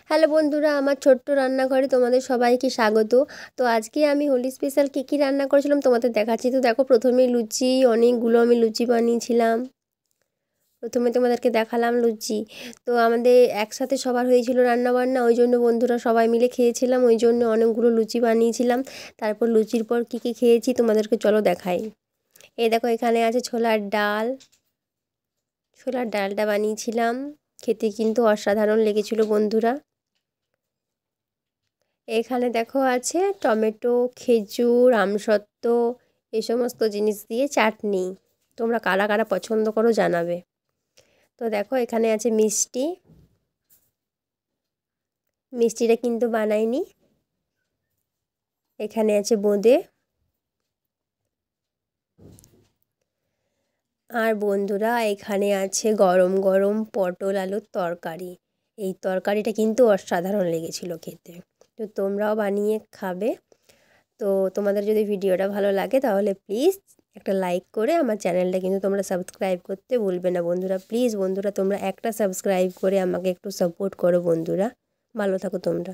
Hello বন্ধুরা, আমার ছোট্ট রান্নাঘরে তোমাদের সবাইকে স্বাগত। তো আজকে আমি হোলি স্পেশাল কী রান্না করেছিলাম তোমাদের দেখাচ্ছি। তো দেখো, প্রথমেই লুচি, অনেকগুলো আমি লুচি বানিয়েছিলাম। প্রথমে তোমাদেরকে দেখালাম লুচি। তো আমাদের একসাথে সবার হয়েছিল রান্নাবান্না, ওই জন্য বন্ধুরা সবাই মিলে খেয়েছিলাম, ওই জন্য অনেকগুলো লুচি বানিয়েছিলাম। তারপর লুচির পর কী কী খেয়েছি তোমাদেরকে চলো দেখাই। এই দেখো, এখানে আছে ছোলার ডাল। ছোলার ডালটা বানিয়েছিলাম, খেতে কিন্তু অসাধারণ লেগেছিল বন্ধুরা। এখানে দেখো আছে টমেটো, খেজুর, আমসত্ত্ব, এই সমস্ত জিনিস দিয়ে চাটনি। তোমরা কারা কারা পছন্দ করো জানাবে। তো দেখো, এখানে আছে মিষ্টি। মিষ্টিটা কিন্তু বানাইনি। এখানে আছে বোঁদে। আর বন্ধুরা, এখানে আছে গরম গরম পটল আলুর তরকারি। এই তরকারিটা কিন্তু অসাধারণ লেগেছিল খেতে। তো তোমরাও বানিয়ে খাবে। তো তোমাদের যদি ভিডিওটা ভালো লাগে তাহলে প্লিজ একটা লাইক করে আমার চ্যানেলটা কিন্তু তোমরা সাবস্ক্রাইব করতে ভুলবে না বন্ধুরা। প্লিজ বন্ধুরা, তোমরা একটা সাবস্ক্রাইব করে আমাকে একটু সাপোর্ট করো বন্ধুরা। ভালো থাকো তোমরা।